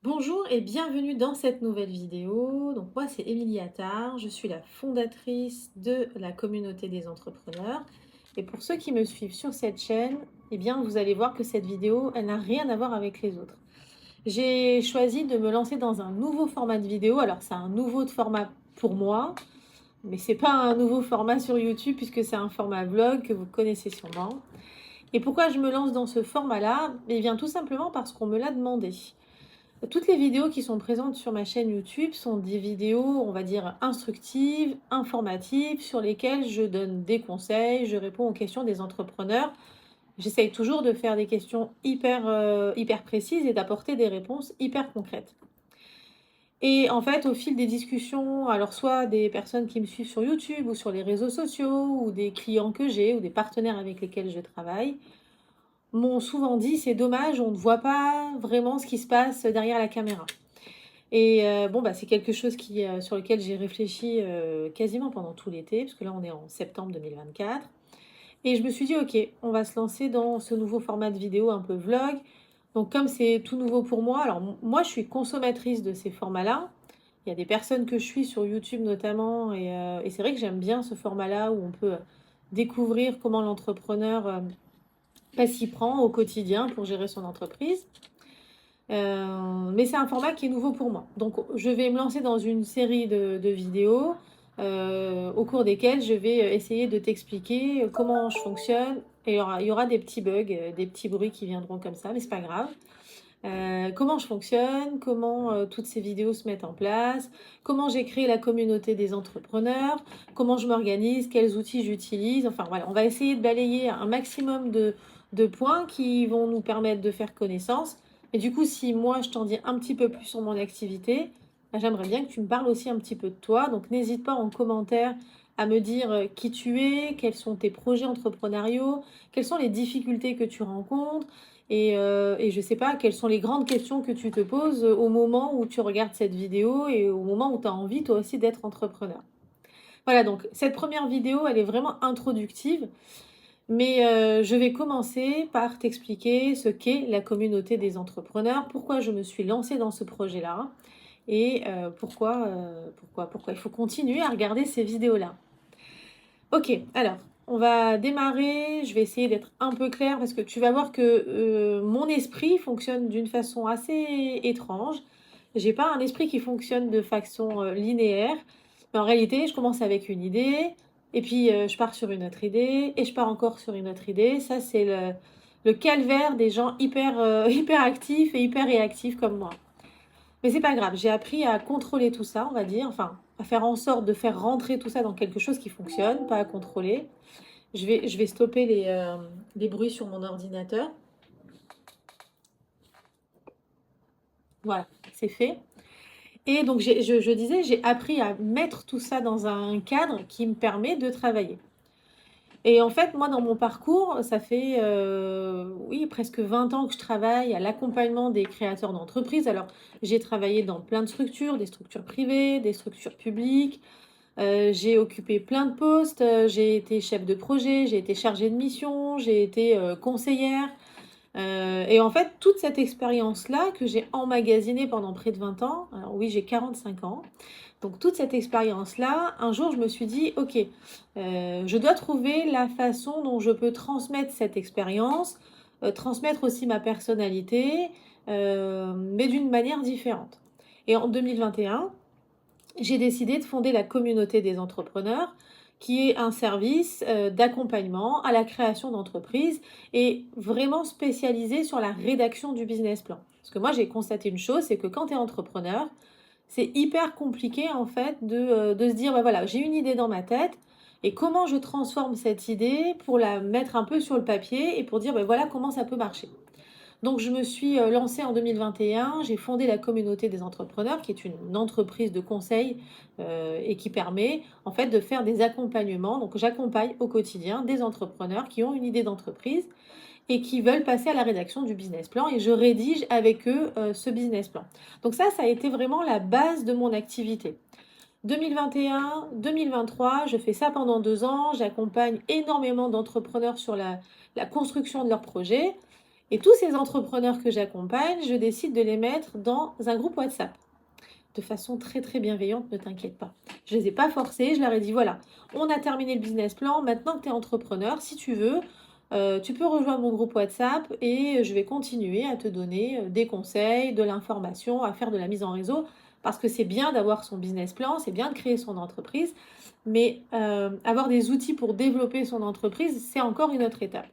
Bonjour et bienvenue dans cette nouvelle vidéo. Donc moi c'est Émilie Attard, je suis la fondatrice de la communauté des entrepreneurs. Et pour ceux qui me suivent sur cette chaîne, eh bien vous allez voir que cette vidéo, elle n'a rien à voir avec les autres. J'ai choisi de me lancer dans un nouveau format de vidéo. Alors c'est un nouveau de format pour moi, mais c'est pas un nouveau format sur YouTube puisque c'est un format vlog que vous connaissez sûrement. Et pourquoi je me lance dans ce format-là? Eh bien tout simplement parce qu'on me l'a demandé. Toutes les vidéos qui sont présentes sur ma chaîne YouTube sont des vidéos, on va dire, instructives, informatives, sur lesquelles je donne des conseils, je réponds aux questions des entrepreneurs. J'essaye toujours de faire des questions hyper précises et d'apporter des réponses hyper concrètes. Et en fait, au fil des discussions, alors soit des personnes qui me suivent sur YouTube ou sur les réseaux sociaux, ou des clients que j'ai, ou des partenaires avec lesquels je travaille, m'ont souvent dit, c'est dommage, on ne voit pas vraiment ce qui se passe derrière la caméra. Et bon, bah, c'est quelque chose sur lequel j'ai réfléchi, quasiment pendant tout l'été, parce que là, on est en septembre 2024. Et je me suis dit: «OK, on va se lancer dans ce nouveau format de vidéo un peu vlog». Donc comme c'est tout nouveau pour moi, alors moi, je suis consommatrice de ces formats-là. Il y a des personnes que je suis sur YouTube notamment et c'est vrai que j'aime bien ce format-là où on peut, découvrir comment l'entrepreneur, bah, s'y prend au quotidien pour gérer son entreprise. Mais c'est un format qui est nouveau pour moi. Donc je vais me lancer dans une série de vidéos, au cours desquelles je vais, essayer de t'expliquer, comment je fonctionne et il y aura des petits bugs, des petits bruits qui viendront comme ça, mais c'est pas grave. Comment je fonctionne, comment, toutes ces vidéos se mettent en place, comment j'ai créé la communauté des entrepreneurs, comment je m'organise, quels outils j'utilise. Enfin voilà, on va essayer de balayer un maximum de points qui vont nous permettre de faire connaissance. Et du coup, si moi je t'en dis un petit peu plus sur mon activité, bah, j'aimerais bien que tu me parles aussi un petit peu de toi. Donc n'hésite pas en commentaire à me dire, qui tu es, quels sont tes projets entrepreneuriaux, quelles sont les difficultés que tu rencontres et je sais pas, quelles sont les grandes questions que tu te poses, au moment où tu regardes cette vidéo et au moment où tu as envie toi aussi d'être entrepreneur. Voilà, donc cette première vidéo, elle est vraiment introductive, mais je vais commencer par t'expliquer ce qu'est la communauté des entrepreneurs, pourquoi je me suis lancée dans ce projet-là et pourquoi il faut continuer à regarder ces vidéos-là. OK, alors, on va démarrer. Je vais essayer d'être un peu claire parce que tu vas voir que, mon esprit fonctionne d'une façon assez étrange. J'ai pas un esprit qui fonctionne de façon, linéaire, mais en réalité, je commence avec une idée et puis, je pars sur une autre idée et je pars encore sur une autre idée. Ça, c'est le calvaire des gens hyper actifs et hyper réactifs comme moi. Mais c'est pas grave, j'ai appris à contrôler tout ça, on va dire, enfin, à faire en sorte de faire rentrer tout ça dans quelque chose qui fonctionne, pas à contrôler. Je vais stopper les bruits sur mon ordinateur. Voilà, c'est fait. Et donc, je disais, j'ai appris à mettre tout ça dans un cadre qui me permet de travailler. Et en fait, moi, dans mon parcours, ça fait, oui, presque 20 ans que je travaille à l'accompagnement des créateurs d'entreprises. Alors, j'ai travaillé dans plein de structures, des structures privées, des structures publiques. J'ai occupé plein de postes, j'ai été chef de projet, j'ai été chargée de mission, j'ai été, conseillère, et en fait, toute cette expérience-là que j'ai emmagasinée pendant près de 20 ans, alors oui, j'ai 45 ans, donc toute cette expérience-là, un jour, je me suis dit: «OK, je dois trouver la façon dont je peux transmettre cette expérience, transmettre aussi ma personnalité, mais d'une manière différente». Et en 2021, j'ai décidé de fonder la communauté des entrepreneurs, qui est un service d'accompagnement à la création d'entreprises et vraiment spécialisé sur la rédaction du business plan. Parce que moi, j'ai constaté une chose, c'est que quand tu es entrepreneur, c'est hyper compliqué en fait de se dire, bah voilà, j'ai une idée dans ma tête et comment je transforme cette idée pour la mettre un peu sur le papier et pour dire, bah voilà comment ça peut marcher. Donc je me suis, lancée en 2021. J'ai fondé la communauté des entrepreneurs, qui est une entreprise de conseil, et qui permet, en fait, de faire des accompagnements. Donc j'accompagne au quotidien des entrepreneurs qui ont une idée d'entreprise et qui veulent passer à la rédaction du business plan et je rédige avec eux, ce business plan. Donc ça a été vraiment la base de mon activité. 2021-2023, je fais ça pendant 2 ans. J'accompagne énormément d'entrepreneurs sur la construction de leurs projets Et tous ces entrepreneurs que j'accompagne, je décide de les mettre dans un groupe WhatsApp. De façon très très bienveillante, ne t'inquiète pas. Je ne les ai pas forcés, je leur ai dit voilà, on a terminé le business plan, maintenant que tu es entrepreneur, si tu veux, tu peux rejoindre mon groupe WhatsApp et je vais continuer à te donner des conseils, de l'information, à faire de la mise en réseau, parce que c'est bien d'avoir son business plan, c'est bien de créer son entreprise, mais avoir des outils pour développer son entreprise, c'est encore une autre étape.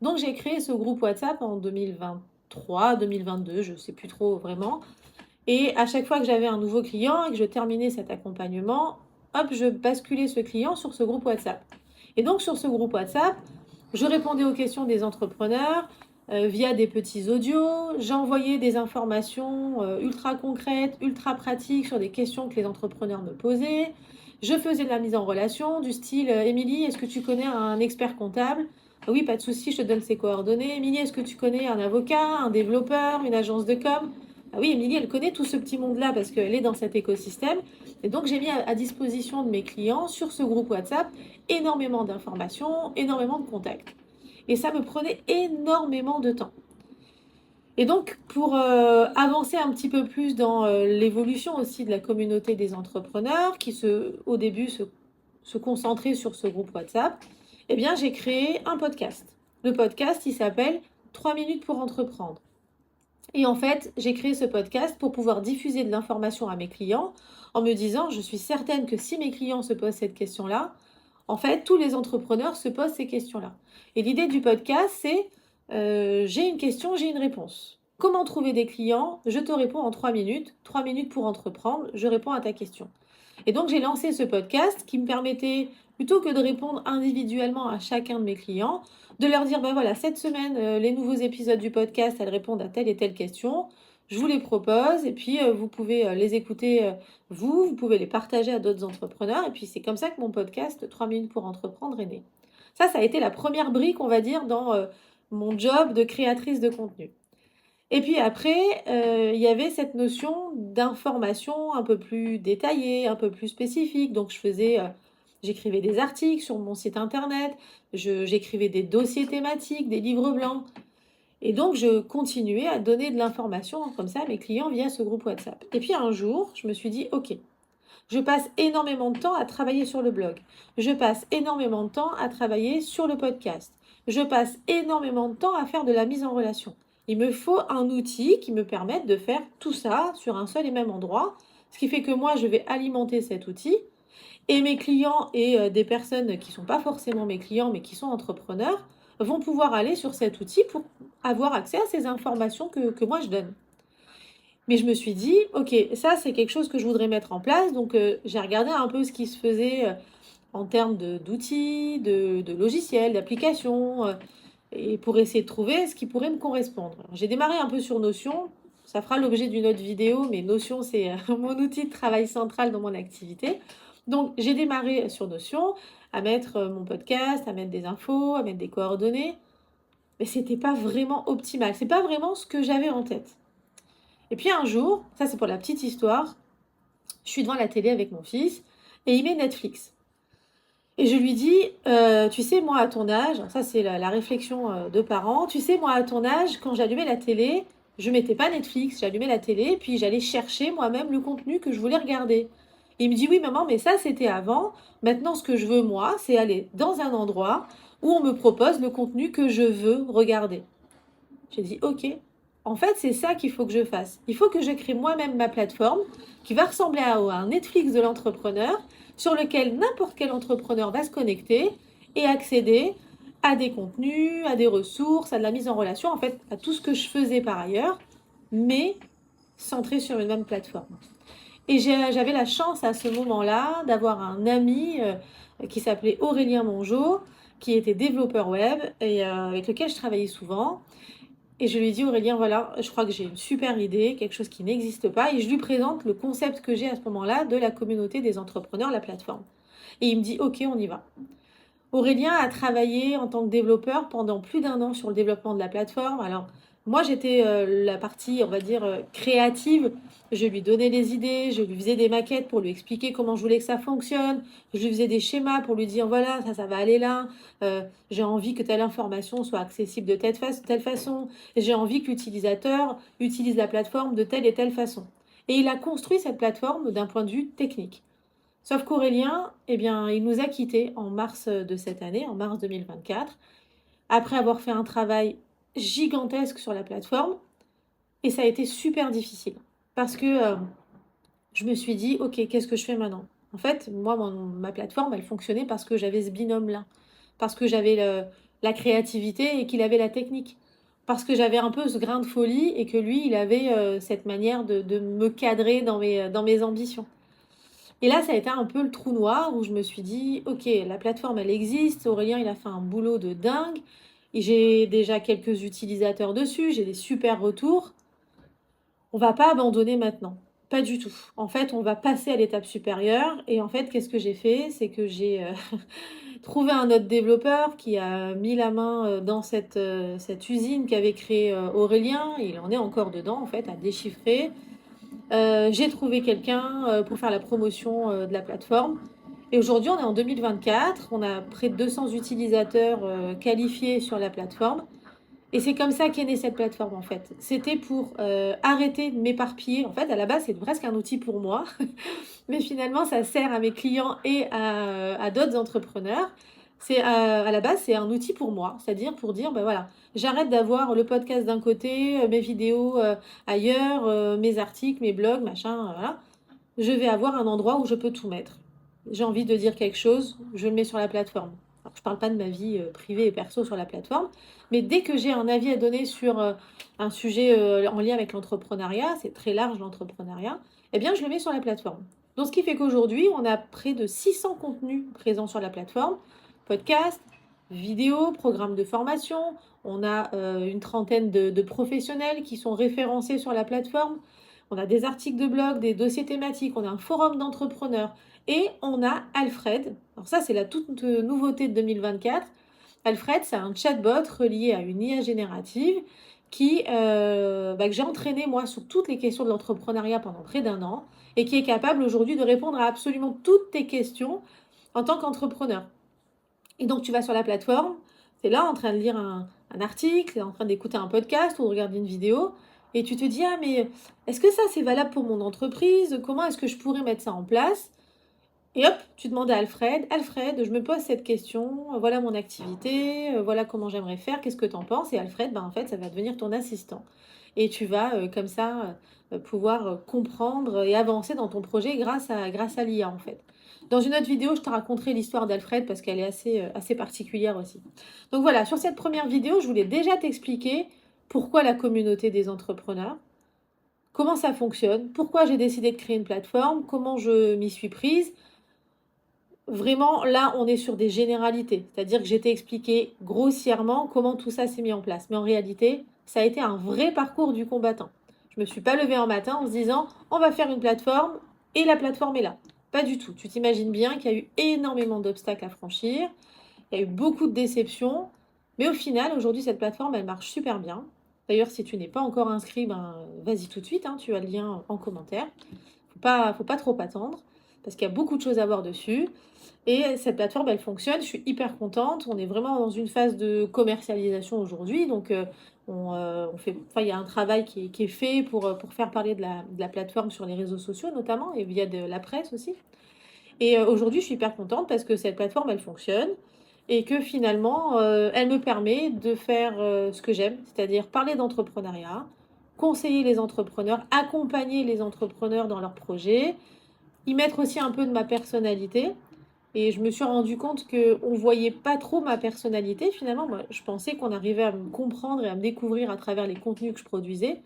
Donc j'ai créé ce groupe WhatsApp en 2023, 2022, je ne sais plus trop vraiment. Et à chaque fois que j'avais un nouveau client et que je terminais cet accompagnement, hop, je basculais ce client sur ce groupe WhatsApp. Et donc sur ce groupe WhatsApp, je répondais aux questions des entrepreneurs via des petits audios, j'envoyais des informations ultra concrètes, ultra pratiques sur des questions que les entrepreneurs me posaient. Je faisais de la mise en relation du style Émilie, est-ce que tu connais un expert comptable? Oui, pas de souci, je te donne ses coordonnées. Émilie, est-ce que tu connais un avocat, un développeur, une agence de com? Ah oui, Émilie, elle connaît tout ce petit monde-là parce qu'elle est dans cet écosystème. Et donc, j'ai mis à disposition de mes clients sur ce groupe WhatsApp énormément d'informations, énormément de contacts. Et ça me prenait énormément de temps. Et donc, pour avancer un petit peu plus dans l'évolution aussi de la communauté des entrepreneurs, au début se concentrait sur ce groupe WhatsApp, eh bien, j'ai créé un podcast. Le podcast, il s'appelle 3 minutes pour entreprendre. Et en fait, j'ai créé ce podcast pour pouvoir diffuser de l'information à mes clients en me disant, je suis certaine que si mes clients se posent cette question-là, en fait, tous les entrepreneurs se posent ces questions-là. Et l'idée du podcast, c'est, j'ai une question, j'ai une réponse. Comment trouver des clients? Je te réponds en 3 minutes. 3 minutes pour entreprendre, je réponds à ta question. Et donc, j'ai lancé ce podcast qui me permettait, plutôt que de répondre individuellement à chacun de mes clients, de leur dire, ben voilà, cette semaine, les nouveaux épisodes du podcast, elles répondent à telle et telle question. Je vous les propose et puis vous pouvez les écouter, vous pouvez les partager à d'autres entrepreneurs. Et puis, c'est comme ça que mon podcast 3 minutes pour entreprendre est né. Ça a été la première brique, on va dire, dans mon job de créatrice de contenu. Et puis après, il y avait cette notion d'information un peu plus détaillée, un peu plus spécifique. Donc j'écrivais des articles sur mon site internet, j'écrivais des dossiers thématiques, des livres blancs. Et donc je continuais à donner de l'information comme ça à mes clients via ce groupe WhatsApp. Et puis un jour, je me suis dit, OK, je passe énormément de temps à travailler sur le blog. Je passe énormément de temps à travailler sur le podcast. Je passe énormément de temps à faire de la mise en relation. Il me faut un outil qui me permette de faire tout ça sur un seul et même endroit, ce qui fait que moi, je vais alimenter cet outil et mes clients et des personnes qui ne sont pas forcément mes clients, mais qui sont entrepreneurs, vont pouvoir aller sur cet outil pour avoir accès à ces informations que moi je donne. Mais je me suis dit, ok, ça c'est quelque chose que je voudrais mettre en place. Donc j'ai regardé un peu ce qui se faisait en termes d'outils, de logiciels, d'applications, et pour essayer de trouver ce qui pourrait me correspondre. J'ai démarré un peu sur Notion. Ça fera l'objet d'une autre vidéo, mais Notion, c'est mon outil de travail central dans mon activité. Donc j'ai démarré sur Notion, à mettre mon podcast, à mettre des infos, à mettre des coordonnées. Mais c'était pas vraiment optimal. C'est pas vraiment ce que j'avais en tête. Et puis un jour, ça c'est pour la petite histoire, je suis devant la télé avec mon fils et il met Netflix. Et je lui dis, tu sais, moi à ton âge, ça c'est la réflexion de parents, tu sais, moi à ton âge, quand j'allumais la télé, je mettais pas Netflix, j'allumais la télé, puis j'allais chercher moi-même le contenu que je voulais regarder. Et il me dit, oui maman, mais ça c'était avant, maintenant ce que je veux moi, c'est aller dans un endroit où on me propose le contenu que je veux regarder. J'ai dit, ok, en fait, c'est ça qu'il faut que je fasse. Il faut que je crée moi-même ma plateforme qui va ressembler à un Netflix de l'entrepreneur sur lequel n'importe quel entrepreneur va se connecter et accéder à des contenus, à des ressources, à de la mise en relation, en fait, à tout ce que je faisais par ailleurs, mais centré sur une même plateforme. Et j'avais la chance à ce moment-là d'avoir un ami qui s'appelait Aurélien Mongeau, qui était développeur web et avec lequel je travaillais souvent. Et je lui ai dit, Aurélien, voilà, je crois que j'ai une super idée, quelque chose qui n'existe pas. Et je lui présente le concept que j'ai à ce moment-là de la communauté des entrepreneurs, la plateforme. Et il me dit, ok, on y va. Aurélien a travaillé en tant que développeur pendant plus d'1 an sur le développement de la plateforme. Alors, Moi, j'étais la partie, on va dire, créative. Je lui donnais des idées, je lui faisais des maquettes pour lui expliquer comment je voulais que ça fonctionne. Je lui faisais des schémas pour lui dire, voilà, ça va aller là. J'ai envie que telle information soit accessible de telle façon. J'ai envie que l'utilisateur utilise la plateforme de telle et telle façon. Et il a construit cette plateforme d'un point de vue technique. Sauf qu'Aurélien, eh bien, il nous a quittés en mars de cette année, en mars 2024, après avoir fait un travail gigantesque sur la plateforme. Et ça a été super difficile. Parce que je me suis dit, OK, qu'est-ce que je fais maintenant? En fait, moi, ma plateforme, elle fonctionnait parce que j'avais ce binôme-là. Parce que j'avais la créativité et qu'il avait la technique. Parce que j'avais un peu ce grain de folie et que lui, il avait cette manière de me cadrer dans mes ambitions. Et là, ça a été un peu le trou noir où je me suis dit, OK, la plateforme, elle existe. Aurélien, il a fait un boulot de dingue. Et j'ai déjà quelques utilisateurs dessus. J'ai des super retours. On va pas abandonner maintenant. Pas du tout. En fait, on va passer à l'étape supérieure. Et en fait, qu'est-ce que j'ai fait? C'est que j'ai trouvé un autre développeur qui a mis la main dans cette usine qu'avait créée Aurélien. Il en est encore dedans, en fait, à déchiffrer. J'ai trouvé quelqu'un pour faire la promotion de la plateforme. Et aujourd'hui, on est en 2024. On a près de 200 utilisateurs qualifiés sur la plateforme. Et c'est comme ça qu'est née cette plateforme, en fait. C'était pour arrêter de m'éparpiller. En fait, à la base, c'est presque un outil pour moi. Mais finalement, ça sert à mes clients et à d'autres entrepreneurs. À la base, c'est un outil pour moi. C'est-à-dire pour dire, ben voilà, j'arrête d'avoir le podcast d'un côté, mes vidéos ailleurs, mes articles, mes blogs, machin, voilà. Je vais avoir un endroit où je peux tout mettre. J'ai envie de dire quelque chose, je le mets sur la plateforme. Alors, je ne parle pas de ma vie privée et perso sur la plateforme, mais dès que j'ai un avis à donner sur un sujet en lien avec l'entrepreneuriat, c'est très large l'entrepreneuriat, eh bien je le mets sur la plateforme. Donc ce qui fait qu'aujourd'hui, on a près de 600 contenus présents sur la plateforme, podcasts, vidéos, programmes de formation, on a une trentaine de professionnels qui sont référencés sur la plateforme, on a des articles de blog, des dossiers thématiques, on a un forum d'entrepreneurs et on a Alfred. Alors ça, c'est la toute nouveauté de 2024. Alfred, c'est un chatbot relié à une IA générative que j'ai entraîné moi sur toutes les questions de l'entrepreneuriat pendant près d'un an et qui est capable aujourd'hui de répondre à absolument toutes tes questions en tant qu'entrepreneur. Et donc tu vas sur la plateforme, tu es là en train de lire un article, en train d'écouter un podcast ou de regarder une vidéo et tu te dis, ah mais est-ce que ça c'est valable pour mon entreprise? Comment est-ce que je pourrais mettre ça en place? Et hop, tu demandes à Alfred, Alfred, je me pose cette question, voilà mon activité, voilà comment j'aimerais faire, qu'est-ce que tu en penses? Et Alfred, ben, en fait, ça va devenir ton assistant. Et tu vas comme ça pouvoir comprendre et avancer dans ton projet grâce à l'IA, en fait. Dans une autre vidéo, je te raconterai l'histoire d'Alfred parce qu'elle est assez particulière aussi. Donc voilà, sur cette première vidéo, je voulais déjà t'expliquer pourquoi la communauté des entrepreneurs, comment ça fonctionne, pourquoi j'ai décidé de créer une plateforme, comment je m'y suis prise. Vraiment, là, on est sur des généralités. C'est-à-dire que j'ai t'ai expliqué grossièrement comment tout ça s'est mis en place. Mais en réalité, ça a été un vrai parcours du combattant. Je ne me suis pas levée un matin en se disant, on va faire une plateforme et la plateforme est là. Pas du tout. Tu t'imagines bien qu'il y a eu énormément d'obstacles à franchir. Il y a eu beaucoup de déceptions. Mais au final, aujourd'hui, cette plateforme, elle marche super bien. D'ailleurs, si tu n'es pas encore inscrit, ben, vas-y tout de suite. Hein, tu as le lien en commentaire. Faut pas trop attendre parce qu'il y a beaucoup de choses à voir dessus. Et cette plateforme, elle fonctionne. Je suis hyper contente. On est vraiment dans une phase de commercialisation aujourd'hui. Donc, on fait, enfin, il y a un travail qui est fait pour faire parler de la plateforme sur les réseaux sociaux, notamment, et via de la presse aussi. Et aujourd'hui, je suis hyper contente parce que cette plateforme, elle fonctionne et que finalement, elle me permet de faire ce que j'aime, c'est-à-dire parler d'entrepreneuriat, conseiller les entrepreneurs, accompagner les entrepreneurs dans leurs projets, y mettre aussi un peu de ma personnalité. Et je me suis rendu compte qu'on ne voyait pas trop ma personnalité. Finalement, moi, je pensais qu'on arrivait à me comprendre et à me découvrir à travers les contenus que je produisais.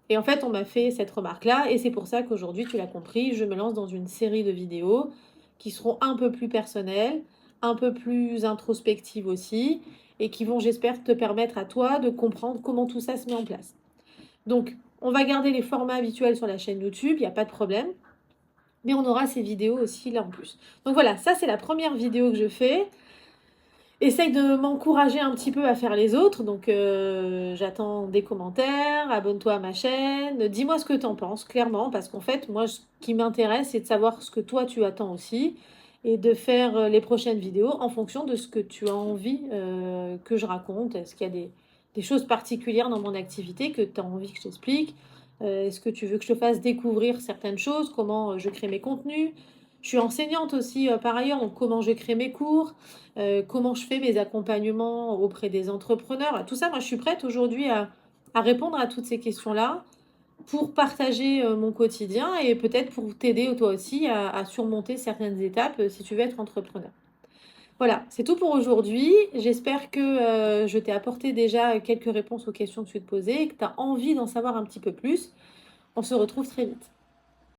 Et en fait, on m'a fait cette remarque-là. Et c'est pour ça qu'aujourd'hui, tu l'as compris, je me lance dans une série de vidéos qui seront un peu plus personnelles, un peu plus introspectives aussi, et qui vont, j'espère, te permettre à toi de comprendre comment tout ça se met en place. Donc, on va garder les formats habituels sur la chaîne YouTube, il n'y a pas de problème. Mais on aura ces vidéos aussi là en plus. Donc voilà, ça c'est la première vidéo que je fais. essaye de m'encourager un petit peu à faire les autres. Donc, j'attends des commentaires, abonne-toi à ma chaîne, dis-moi ce que tu en penses, clairement, parce qu'en fait, moi, ce qui m'intéresse, c'est de savoir ce que toi, tu attends aussi et de faire les prochaines vidéos en fonction de ce que tu as envie que je raconte. Est-ce qu'il y a des choses particulières dans mon activité que tu as envie que je t'explique? Est-ce que tu veux que je te fasse découvrir certaines choses? Comment je crée mes contenus? Je suis enseignante aussi par ailleurs, donc comment je crée mes cours? Comment je fais mes accompagnements auprès des entrepreneurs. Tout ça, moi, je suis prête aujourd'hui à répondre à toutes ces questions-là pour partager mon quotidien et peut-être pour t'aider toi aussi à surmonter certaines étapes si tu veux être entrepreneur. Voilà, c'est tout pour aujourd'hui. J'espère que je t'ai apporté déjà quelques réponses aux questions que tu te posais et que tu as envie d'en savoir un petit peu plus. On se retrouve très vite.